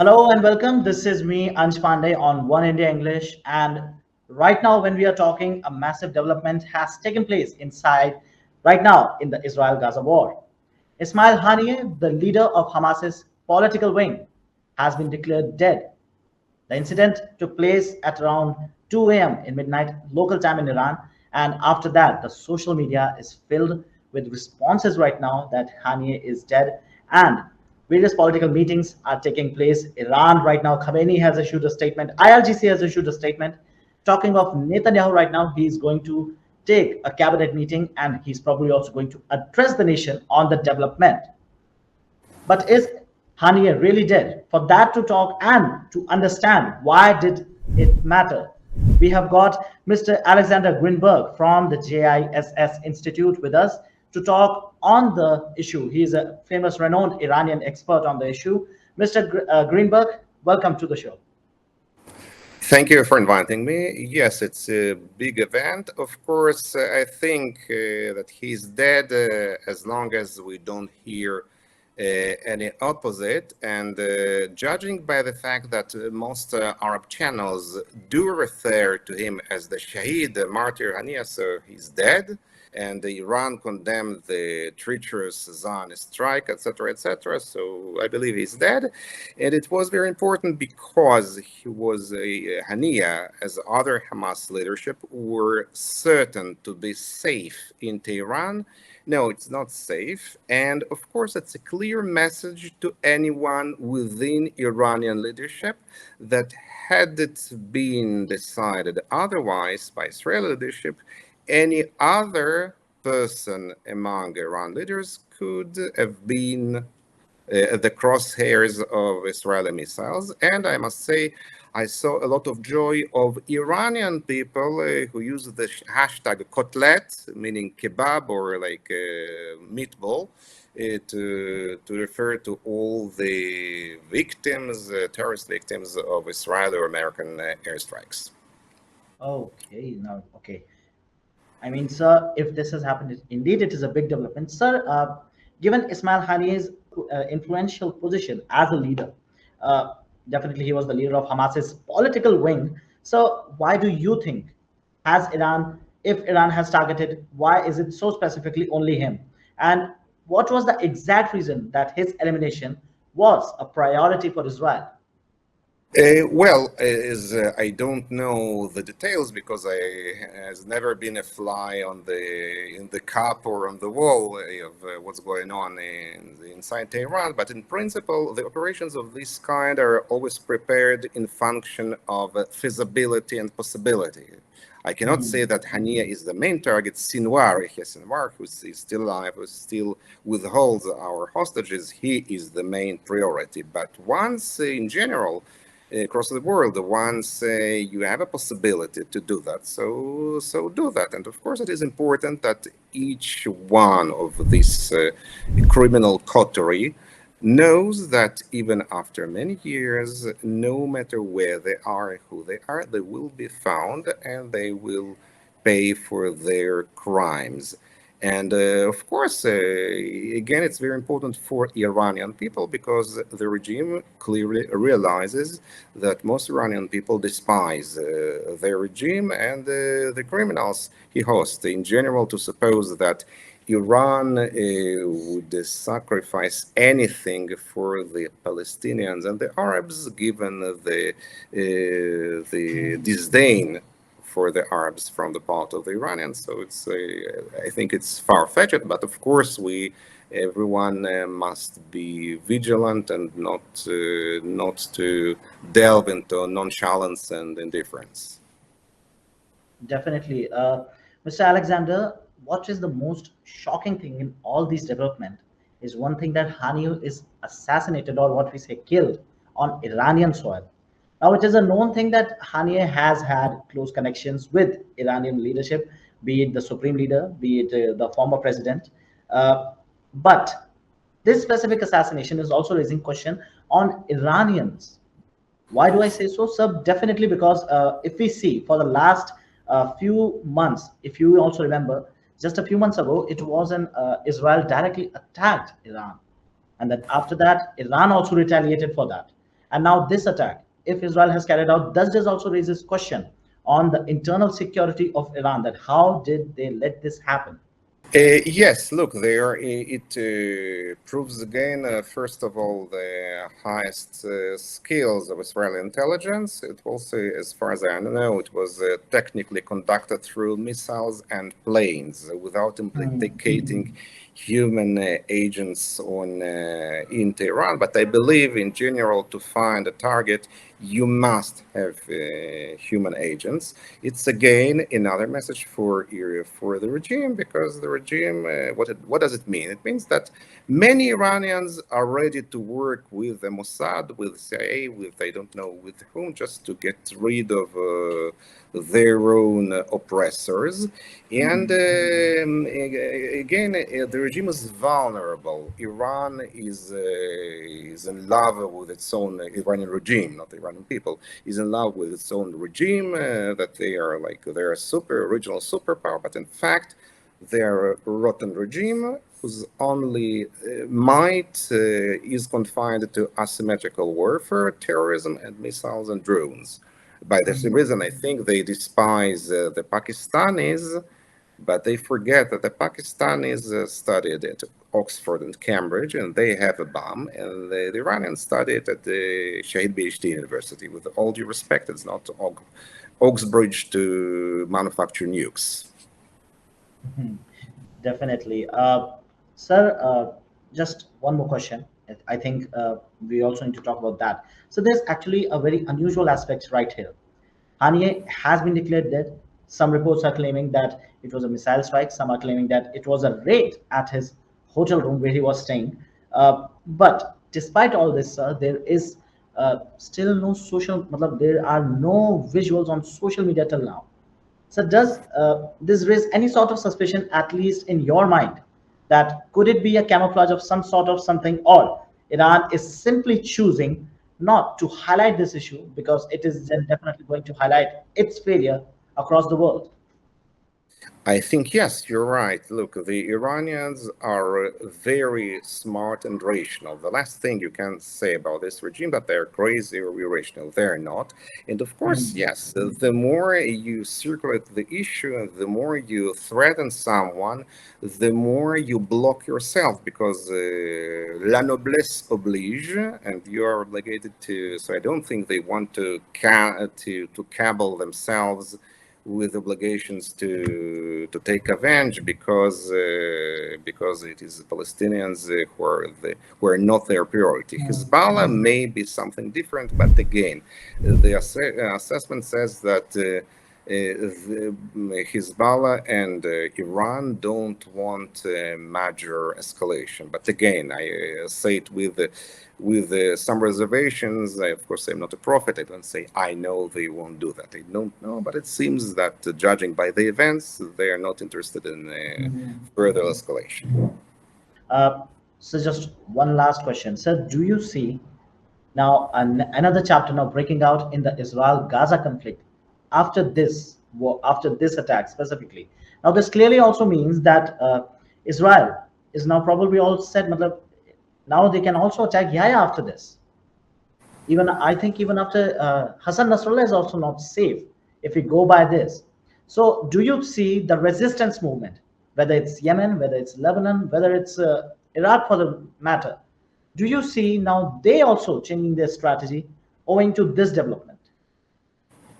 Hello and welcome. This is me, Ansh Pandey on One India English. And right now, when we are talking, a massive development has taken place inside right now in the Israel-Gaza war. Ismail Haniyeh, the leader of Hamas's political wing, has been declared dead. The incident took place at around 2 a.m. in midnight local time in Iran. And after that, the social media is filled with responses right now that Haniyeh is dead. And various political meetings are taking place. Iran right now, Khamenei has issued a statement. IRGC has issued a statement. Talking of Netanyahu right now, he's going to take a cabinet meeting and he's probably also going to address the nation on the development. But is Haniyeh really dead? For that to talk and to understand why did it matter, we have got Mr. Alexander Grinberg from the JISS Institute with us to talk on the issue. He is a famous, renowned Iranian expert on the issue. Mr. Greenberg, welcome to the show. Thank you for inviting me. Yes, it's a big event. Of course, I think that he's dead as long as we don't hear any opposite. And judging by the fact that most Arab channels do refer to him as the Shaheed, the martyr Haniyeh, so he's dead. And Iran condemned the treacherous Zionist strike, etc., etc. So I believe he's dead. And it was very important because he was Haniyeh, as other Hamas leadership, were certain to be safe in Tehran. No, it's not safe. And of course, it's a clear message to anyone within Iranian leadership that had it been decided otherwise by Israeli leadership, any other person among Iran leaders could have been the crosshairs of Israeli missiles. And I must say, I saw a lot of joy of Iranian people who use the hashtag kotlet, meaning kebab or like meatball, to refer to all the victims, terrorist victims of Israeli or American airstrikes. Okay, now, okay. I mean, sir, if this has happened, indeed it is a big development. Sir, given Ismail Haniyeh's influential position as a leader, uh, definitely he was the leader of Hamas's political wing. So why do you think, has Iran, if Iran has targeted, why is it so specifically only him? And what was the exact reason that his elimination was a priority for Israel? I don't know the details because I has never been a fly on the cup or on the wall of what's going on inside Tehran. But in principle, the operations of this kind are always prepared in function of feasibility and possibility. I cannot say that Haniyeh is the main target. Sinwar, who is still alive, who still withholds our hostages, he is the main priority. But once, in general, across the world, once you have a possibility to do that, so do that. And of course, it is important that each one of these criminal coterie knows that even after many years, no matter where they are, who they are, they will be found and they will pay for their crimes. And of course, again, it's very important for Iranian people because the regime clearly realizes that most Iranian people despise their regime and the criminals he hosts. In general, to suppose that Iran would sacrifice anything for the Palestinians and the Arabs, given the disdain for the Arabs from the part of the Iranians. So it's I think it's far-fetched, but of course everyone must be vigilant and not to delve into nonchalance and indifference. Definitely. Mr. Alexander, what is the most shocking thing in all these development is one thing that Haniyeh is assassinated or what we say killed on Iranian soil. Now, it is a known thing that Haniyeh has had close connections with Iranian leadership, be it the supreme leader, be it the former president. Uh, but this specific assassination is also raising question on Iranians. Why do I say so, sir? Definitely because if we see for the last few months, if you also remember, just a few months ago, it was an Israel directly attacked Iran, and then after that, Iran also retaliated for that. And now this attack, if Israel has carried out, does this also raises question on the internal security of Iran, that how did they let this happen? Yes, look, there it proves again, first of all, the highest skills of Israeli intelligence. It also, as far as I know, it was technically conducted through missiles and planes without implicating human agents into Iran. But I believe, in general, to find a target, you must have human agents. It's again another message for the regime, because the regime, what does it mean? It means that many Iranians are ready to work with the Mossad, with CIA, with I don't know with whom, just to get rid of their own oppressors. And again, the regime is vulnerable. Iran is in love with its own Iranian regime, not the Iranian people. Is in love with its own regime, that they are like they're a super original superpower, but in fact they're a rotten regime whose only might is confined to asymmetrical warfare, terrorism, and missiles and drones. By the same reason, I think they despise the Pakistanis, but they forget that the Pakistanis studied at Oxford and Cambridge, and they have a bomb, and the Iranians studied at the Shahid Beheshti University. With all due respect, it's not Oxbridge to manufacture nukes. Mhm. Definitely. Sir, just one more question. I think we also need to talk about that. So there's actually a very unusual aspect right here. Haniyeh has been declared dead. Some reports are claiming that it was a missile strike. Some are claiming that it was a raid at his hotel room where he was staying. But despite all this, there is still no social, matlab, there are no visuals on social media till now. So does this raise any sort of suspicion, at least in your mind, that could it be a camouflage of some sort of something, or Iran is simply choosing not to highlight this issue because it is then definitely going to highlight its failure across the world? I think, yes, you're right. Look, the Iranians are very smart and rational. The last thing you can say about this regime that they're crazy or irrational. They're not. And of course, yes, the more you circulate the issue and the more you threaten someone, the more you block yourself, because la noblesse oblige, and you are obligated to. So I don't think they want to cabal themselves with obligations to take revenge, because it is the Palestinians who are not their priority. Hezbollah may be something different, but again, the assessment says that Hezbollah and Iran don't want major escalation. But again, I say it with some reservations. Of course, I'm not a prophet. I don't say I know they won't do that. I don't know, but it seems that judging by the events, they are not interested in further escalation. Uh, so just one last question. Sir, do you see now another chapter now breaking out in the Israel-Gaza conflict after this war, after this attack specifically? Now, this clearly also means that Israel is now probably all set. Matlab, now they can also attack Yahya after this. Even I think even after Hassan Nasrallah is also not safe if we go by this. So, do you see the resistance movement, whether it's Yemen, whether it's Lebanon, whether it's Iraq for the matter? Do you see now they also changing their strategy owing to this development?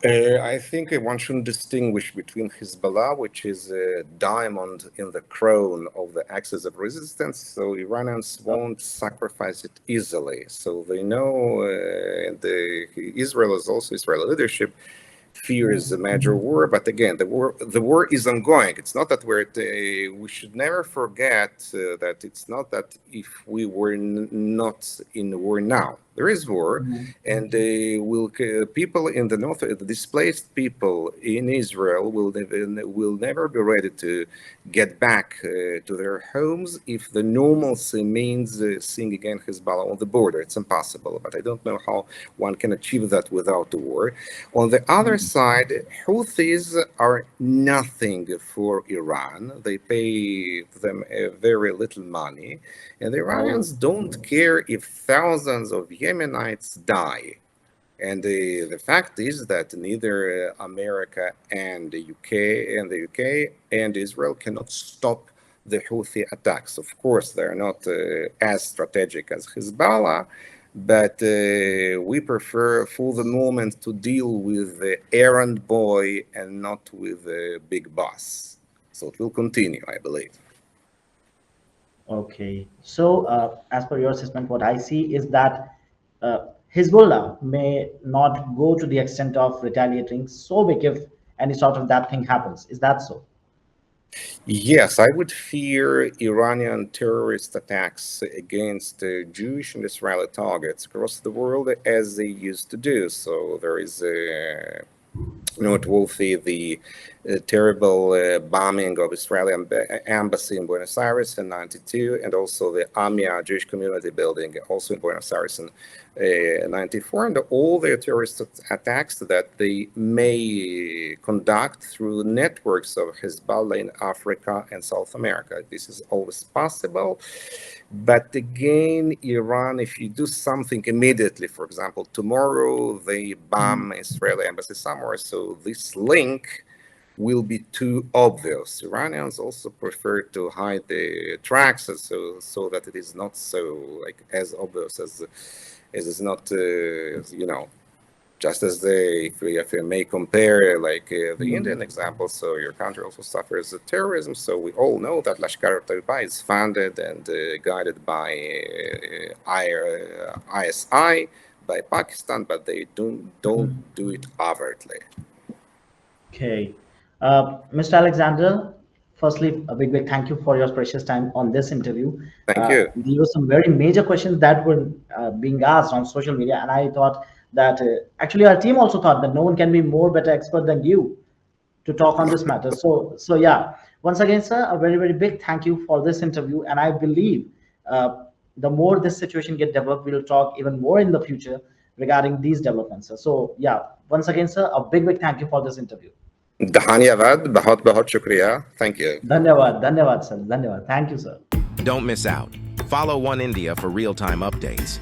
I think one shouldn't distinguish between Hezbollah, which is a diamond in the crown of the axis of resistance, so Iranians won't sacrifice it easily. So they know Israel is also Israeli leadership fears a major war, but again, the war is ongoing. It's not that we should never forget that it's not that if we were not in war now. There is war, and people in the north, the displaced people in Israel, will never be ready to get back to their homes if the normalcy means seeing again Hezbollah on the border. It's impossible, but I don't know how one can achieve that without a war. On the other side, Houthis are nothing for Iran. They pay them very little money, and the Oh, Iranians don't care if thousands of Yemenites die. And the fact is that neither America and the UK and Israel cannot stop the Houthi attacks. Of course, they're not as strategic as Hezbollah, but we prefer for the moment to deal with the errand boy and not with the big boss. So it will continue, I believe. Okay. So, as per your assessment, what I see is that Hezbollah may not go to the extent of retaliating so big if any sort of that thing happens. Is that so? Yes, I would fear Iranian terrorist attacks against Jewish and Israeli targets across the world as they used to do. So there is noteworthy the terrible bombing of Israeli embassy in Buenos Aires in '92, and also the AMIA Jewish community building also in Buenos Aires in '94, and all the terrorist attacks that they may conduct through networks of Hezbollah in Africa and South America. This is always possible. But again, Iran, if you do something immediately, for example, tomorrow they bomb Israeli embassy somewhere, so this link will be too obvious. Iranians also prefer to hide the tracks so that it is not so like as obvious as is not just as if we may compare like the Indian example, so your country also suffers terrorism. So we all know that Lashkar-e-Taiba is funded and guided by ISI, by Pakistan, but they don't do it overtly. Okay. Mr. Alexander, firstly, a big thank you for your precious time on this interview. Thank you. These were some very major questions that were being asked on social media, and I thought that actually our team also thought that no one can be more better expert than you to talk on this matter. So yeah, once again, sir, a very big thank you for this interview, and I believe the more this situation get developed, we'll talk even more in the future regarding these developments, sir. So yeah, once again, sir, a big thank you for this interview. Dhanyavad, bahut shukriya. Thank you. Dhanyawad, sir. Dhanyawad. Thank you, sir. Don't miss out. Follow One India for real-time updates.